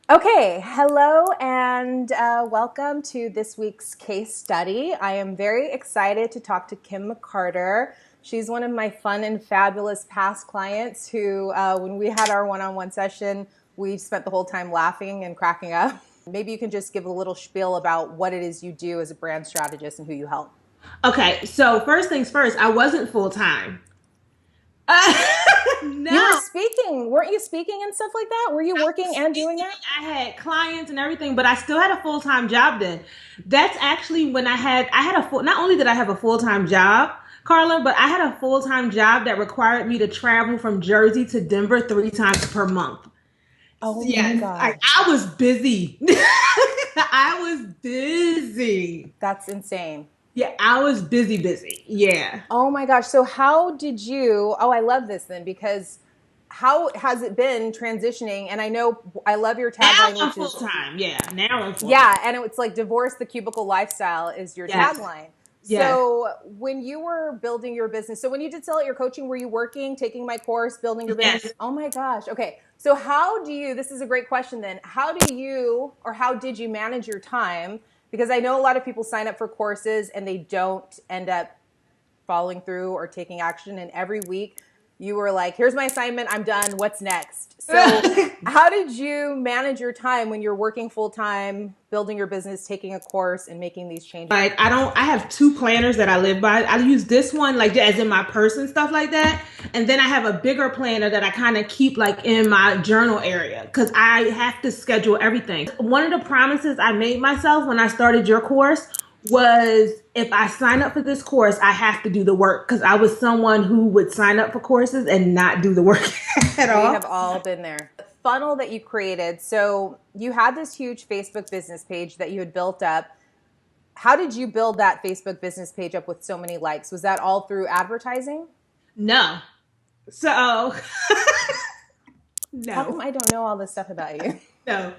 Okay, hello and welcome to this week's case study. I am very excited to talk to Kim McCarter. She's one of my fun and fabulous past clients who, when we had our one-on-one session, we spent the whole time laughing and cracking up. Maybe you can just give a little spiel about what it is you do as a brand strategist and who you help. Okay, so first things first, I wasn't full time. You were No, speaking, weren't you speaking and stuff like that? Were you working and doing speaking, that? I had clients and everything, but I still had a full time job then. That's actually when I had a full. Not only did I have a full time job, Carla, but I had a full time job that required me to travel from Jersey to Denver 3 times per month. Oh my Yes, gosh, I was busy. I was busy. that's insane. Yeah, I was busy. Yeah. Oh my gosh. So how did you, oh, I love this then because how has it been transitioning? And I know I love your Now tagline, I'm which full is, time. Yeah, now I'm full time. yeah, and it's like divorce the cubicle lifestyle is your Yes, tagline. yes, So when you were building your business, so when you did sell at your coaching, were you working, taking my course, building your business? yes. Oh my gosh. Okay. So how do you, this is a great question then. How do you, or how did you manage your time? Because I know a lot of people sign up for courses and they don't end up following through or taking action. And every week you were like, here's my assignment, I'm done, what's next? So, how did you manage your time when you're working full time, building your business, taking a course, and making these changes? Like I have two planners that I live by. I use this one like as in my purse and stuff like that. And then I have a bigger planner that I kind of keep like in my journal area because I have to schedule everything. One of the promises I made myself when I started your course was if I sign up for this course, I have to do the work because I was someone who would sign up for courses and not do the work at We all. have all been there. The funnel that you created. So, you had this huge Facebook business page that you had built up. How did you build that Facebook business page up with so many likes? Was that all through advertising? No. So How come no. I don't know all this stuff about you? No.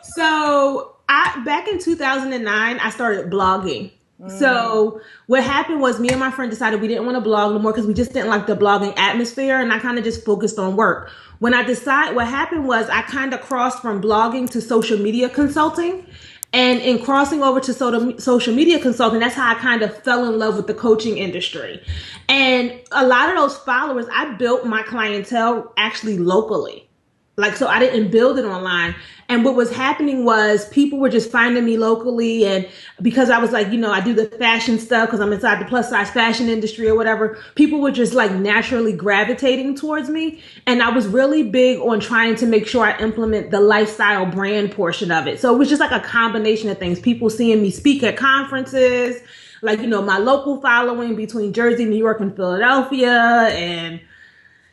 So I back in 2009, I started blogging. Mm, So what happened was me and my friend decided we didn't want to blog no more because we just didn't like the blogging atmosphere, and I kind of just focused on work. When I decided, what happened was I kind of crossed from blogging to social media consulting. And in crossing over to social media consulting, that's how I kind of fell in love with the coaching industry. And a lot of those followers, I built my clientele actually locally. Like, so I didn't build it online. And what was happening was people were just finding me locally. And because I was like, I do the fashion stuff because I'm inside the plus size fashion industry or whatever, people were just like naturally gravitating towards me. And I was really big on trying to make sure I implement the lifestyle brand portion of it. So it was just like a combination of things. People seeing me speak at conferences, like, my local following between Jersey, New York, and Philadelphia. And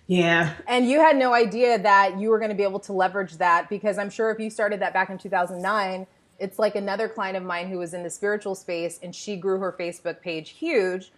yeah. And you had no idea that you were going to be able to leverage that because I'm sure if you started that back in 2009, it's like another client of mine who was in the spiritual space and she grew her Facebook page huge.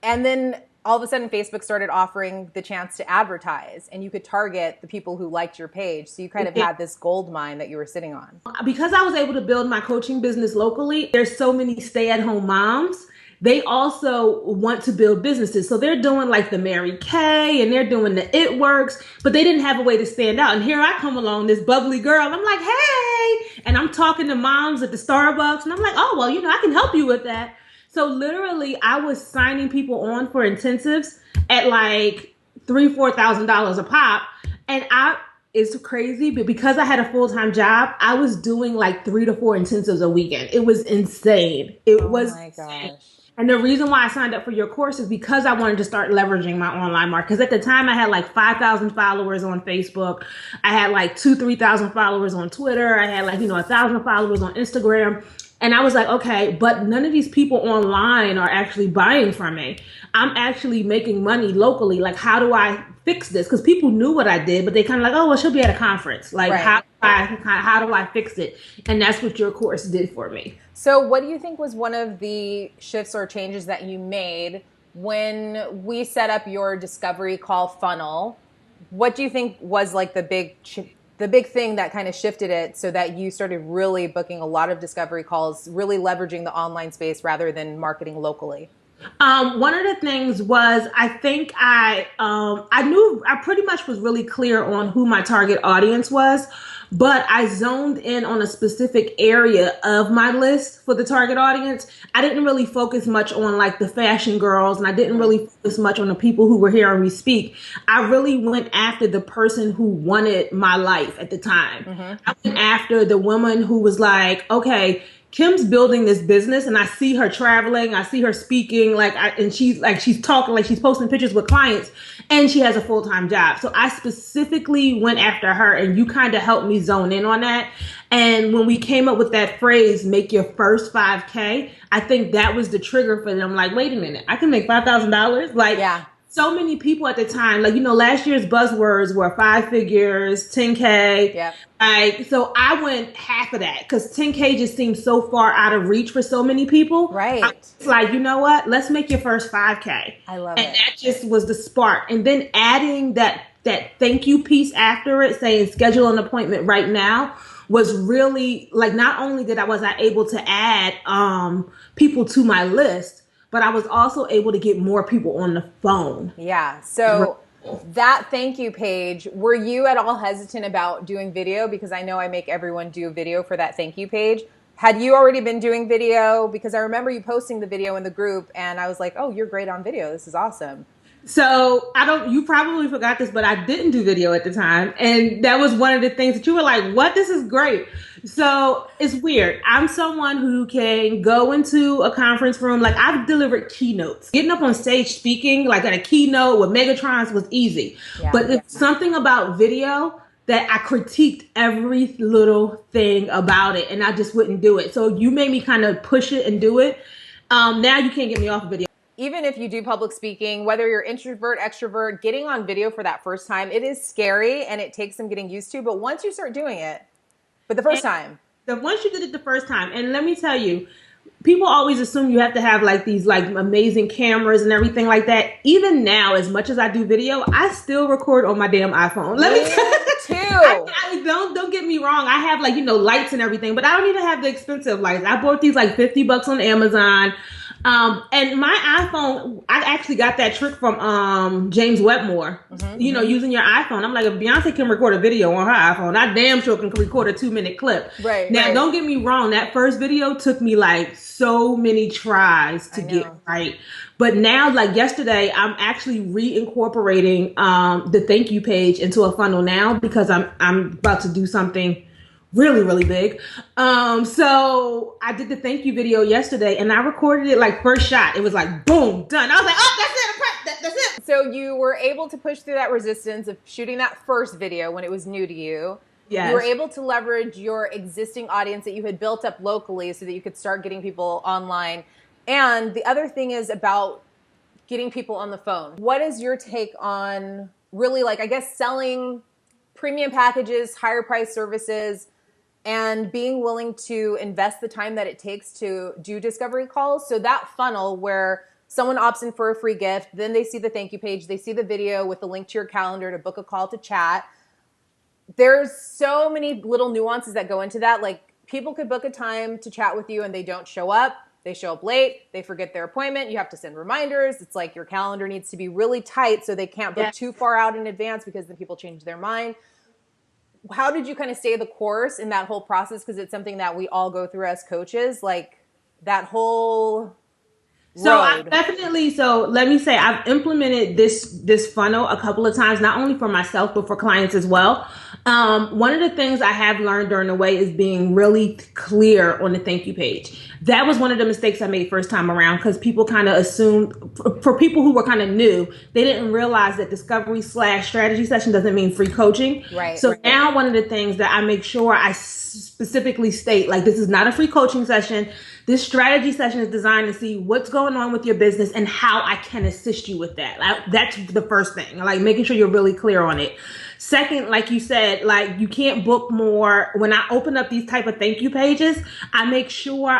And then all of a sudden, Facebook started offering the chance to advertise and you could target the people who liked your page. So you kind of had this gold mine that you were sitting on. Because I was able to build my coaching business locally, there's so many stay-at-home moms. They also want to build businesses. So they're doing like the Mary Kay and they're doing the It Works, but they didn't have a way to stand out. And here I come along, this bubbly girl, and I'm like, hey, and I'm talking to moms at the Starbucks, and I'm like, oh, well, I can help you with that. So literally, I was signing people on for intensives at like $3,000, $4,000 a pop, and it's crazy, but because I had a full time job, I was doing like 3 to 4 intensives a weekend. It was insane. It Oh was my insane. gosh. And the reason why I signed up for your course is because I wanted to start leveraging my online market. Because at the time, I had like 5,000 followers on Facebook. I had like 3,000 followers on Twitter. I had like, 1,000 followers on Instagram. And I was like, okay, but none of these people online are actually buying from me. I'm actually making money locally. Like, how do I fix this? Because people knew what I did, but they kind of like, oh, well, she'll be at a conference. Like, Right. how do I fix it? And that's what your course did for me. So, what do you think was one of the shifts or changes that you made when we set up your discovery call funnel? What do you think was like the big thing that kind of shifted it so that you started really booking a lot of discovery calls, really leveraging the online space rather than marketing locally? One of the things was I think I knew I pretty much was really clear on who my target audience was, but I zoned in on a specific area of my list for the target audience. I didn't really focus much on like the fashion girls, and I didn't really focus much on the people who were hearing me speak. I really went after the person who wanted my life at the time. I went after the woman who was like, okay, Kim's building this business, and I see her traveling. I see her speaking, and she's talking, like she's posting pictures with clients, and she has a full-time job. So I specifically went after her, and you kind of helped me zone in on that. And when we came up with that phrase, make your first 5K, I think that was the trigger for them. Like, wait a minute, I can make $5,000. Like, Yeah. so many people at the time, like, last year's buzzwords were 5 figures, 10K. Yep. Like, so I went half of that because 10K just seems so far out of reach for so many people. Right. It's like, you know what? Let's make your first 5K. I love and it. that just was the spark. And then adding that thank you piece after it, saying schedule an appointment right now, was really like, not only was I able to add people to my list, but I was also able to get more people on the phone. Yeah. So that thank you page, were you at all hesitant about doing video? Because I know I make everyone do a video for that thank you page. Had you already been doing video? Because I remember you posting the video in the group, and I was like, oh, you're great on video. This is awesome. So you probably forgot this, but I didn't do video at the time. And that was one of the things that you were like, what? This is great. So it's weird. I'm someone who can go into a conference room. Like, I've delivered keynotes. Getting up on stage speaking, like at a keynote with Megatrons, was easy. Yeah. But it's something about video that I critiqued every little thing about it, and I just wouldn't do it. So you made me kind of push it and do it. Now you can't get me off of video. Even if you do public speaking, whether you're introvert, extrovert, getting on video for that first time, it is scary and it takes some getting used to. But once you start doing it, once you did it the first time, and let me tell you, people always assume you have to have like these like amazing cameras and everything like that. Even now, as much as I do video, I still record on my damn iPhone. Let me tell you. Too. Don't get me wrong. I have like, lights and everything, but I don't even have the expensive lights. I bought these like $50 on Amazon. And my iPhone, I actually got that trick from James Wetmore. Using your iPhone. I'm like, if Beyonce can record a video on her iPhone, I damn sure can record a 2-minute clip. Right. Now, don't get me wrong. That first video took me like so many tries to get right. But now, like yesterday, I'm actually reincorporating the thank you page into a funnel now, because I'm about to do something really, really big. So I did the thank you video yesterday, and I recorded it like first shot. It was like, boom, done. I was like, oh, that's it. That's it. So you were able to push through that resistance of shooting that first video when it was new to you. Yes. You were able to leverage your existing audience that you had built up locally so that you could start getting people online. And the other thing is about getting people on the phone. What is your take on really, like, I guess, selling premium packages, higher price services, and being willing to invest the time that it takes to do discovery calls? So that funnel where someone opts in for a free gift, then they see the thank you page, they see the video with the link to your calendar to book a call to chat. There's so many little nuances that go into that. Like, people could book a time to chat with you and they don't show up. They show up late. They forget their appointment. You have to send reminders. It's like your calendar needs to be really tight so they can't book too far out in advance, because then people change their mind. How did you kind of stay the course in that whole process? Because it's something that we all go through as coaches, like that whole road. So let me say, I've implemented this funnel a couple of times, not only for myself, but for clients as well. One of the things I have learned during the way is being really clear on the thank you page. That was one of the mistakes I made first time around, because people kind of assumed, for people who were kind of new, they didn't realize that discovery/strategy session doesn't mean free coaching. Right. So now one of the things that I make sure I specifically state, like, this is not a free coaching session. This strategy session is designed to see what's going on with your business and how I can assist you with that. That's the first thing, like making sure you're really clear on it. Second, like you said, like, you can't book more. When I open up these type of thank you pages, I make sure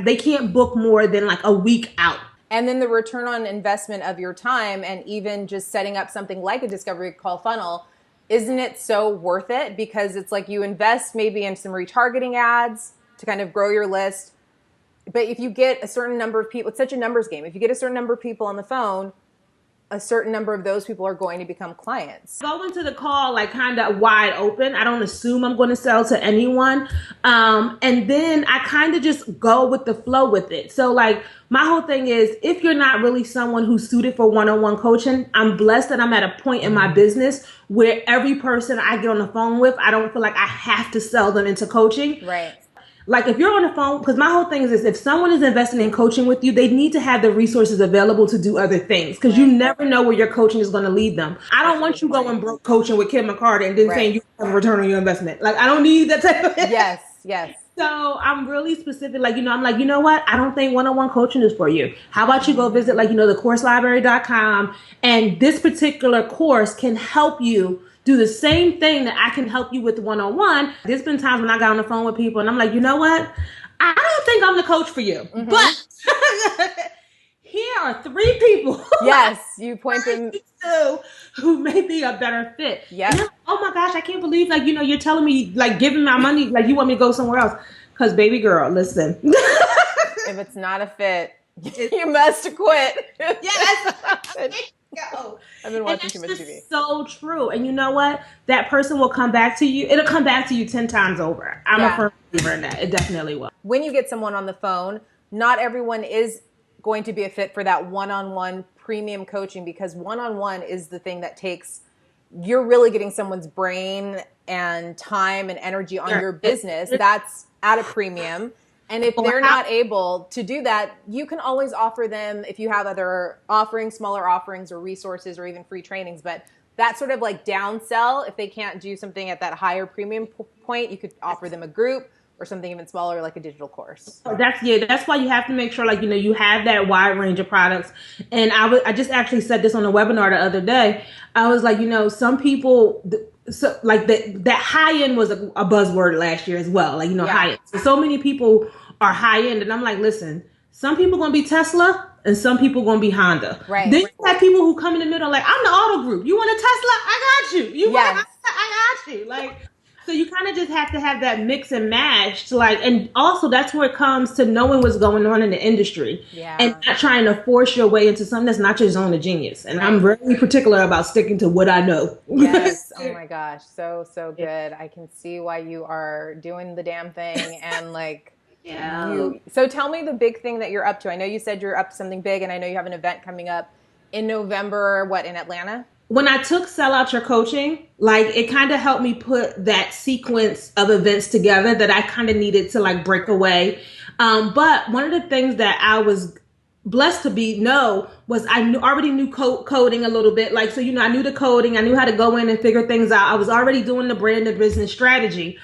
they can't book more than like a week out. And then the return on investment of your time, and even just setting up something like a discovery call funnel, isn't it so worth it? Because it's like you invest maybe in some retargeting ads to kind of grow your list. But if you get a certain number of people, it's such a numbers game. If you get a certain number of people on the phone, a certain number of those people are going to become clients. Go into the call like kind of wide open. I don't assume I'm going to sell to anyone. And then I kind of just go with the flow with it. So like my whole thing is, if you're not really someone who's suited for one-on-one coaching, I'm blessed that I'm at a point in my business where every person I get on the phone with, I don't feel like I have to sell them into coaching. Right. Like if you're on the phone, because my whole thing is if someone is investing in coaching with you, they need to have the resources available to do other things, because you never know where your coaching is going to lead them. I don't want you going broke coaching with Kim McCarter and then saying you have a return on your investment. Like I don't need that type of Yes, yes. So I'm really specific. Like, I'm like, you know what? I don't think one-on-one coaching is for you. How about you go visit like, the courselibrary.com, and this particular course can help you do the same thing that I can help you with one-on-one. There's been times when I got on the phone with people and I'm like, you know what? I don't think I'm the coach for you, but here are 3 people. Yes, you point them who may be a better fit. Yeah. Like, oh my gosh, I can't believe like, you're telling me like giving my money, like you want me to go somewhere else. Cause baby girl, listen. If it's not a fit, you must quit. Yes. Go. I've been watching too much TV. So true. And you know what? That person will come back to you. It'll come back to you 10 times over. I'm a firm believer in that. It definitely will. When you get someone on the phone, not everyone is going to be a fit for that one-on-one premium coaching, because one-on-one is the thing that you're really getting someone's brain and time and energy on your business. That's at a premium. And if they're not able to do that, you can always offer them, if you have other offerings, smaller offerings or resources or even free trainings. But that sort of like downsell, if they can't do something at that higher premium point, you could offer them a group or something even smaller, like a digital course. That's why you have to make sure like, you have that wide range of products. And I just actually said this on a webinar the other day. I was like, some people, so like that high end was a buzzword last year as well. Like, high end. So many people are high end. And I'm like, listen, some people going to be Tesla and some people going to be Honda. Right. Then you have people who come in the middle like, I'm the auto group. You want a Tesla? I got you. You want I got you. Like, so you kind of just have to have that mix and match to like, and also that's where it comes to knowing what's going on in the industry and not trying to force your way into something that's not your zone of genius. And I'm really particular about sticking to what I know. Yes. Oh my gosh. So good. I can see why you are doing the damn thing. And like, so tell me the big thing that you're up to. I know you said you're up to something big, and I know you have an event coming up in November, in Atlanta? When I took Sell Out Your Coaching, like it kind of helped me put that sequence of events together that I kind of needed to like break away. But one of the things that I was blessed to know was I already knew coding a little bit. Like, so, I knew the coding, I knew how to go in and figure things out. I was already doing the brand and business strategy.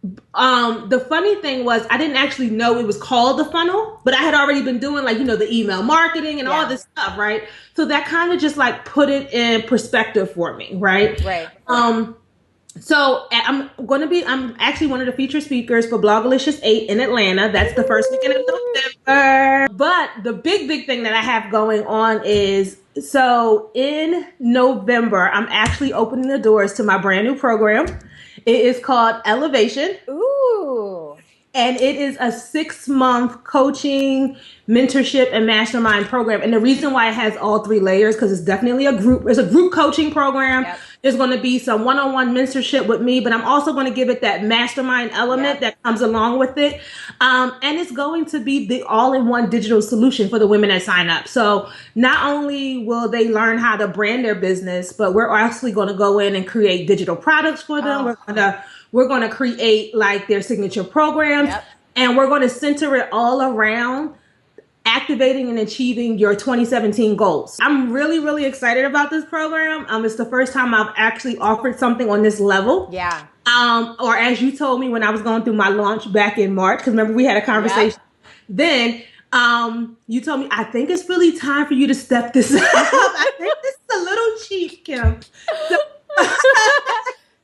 The funny thing was I didn't actually know it was called the funnel, but I had already been doing like, the email marketing and all this stuff. Right. So that kind of just like put it in perspective for me. Right. Right. So I'm actually one of the featured speakers for Blogalicious 8 in Atlanta. That's the first weekend of November. But the big thing that I have going on is, so in November, I'm actually opening the doors to my brand new program. It is called Elevation. Ooh. And it is a 6-month coaching, mentorship, and mastermind program. And the reason why it has all 3 layers, because it's definitely it's a group coaching program. Yep. There's going to be some one-on-one mentorship with me, but I'm also going to give it that mastermind element that comes along with it. And it's going to be the all-in-one digital solution for the women that sign up. So not only will they learn how to brand their business, but we're actually going to go in and create digital products for them. We're going to create like their signature programs, and we're going to center it all around activating and achieving your 2017 goals. I'm really, really excited about this program. It's the first time I've actually offered something on this level. Yeah. Or as you told me when I was going through my launch back in March, because remember we had a conversation then. You told me, I think it's really time for you to step this up. I think this is a little cheap, Kim. So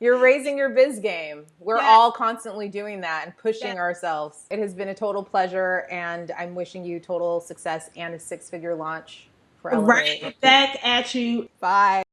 You're raising your biz game. We're all constantly doing that and pushing ourselves. It has been a total pleasure, and I'm wishing you total success and a 6-figure launch for Elevate. Right back at you. Bye.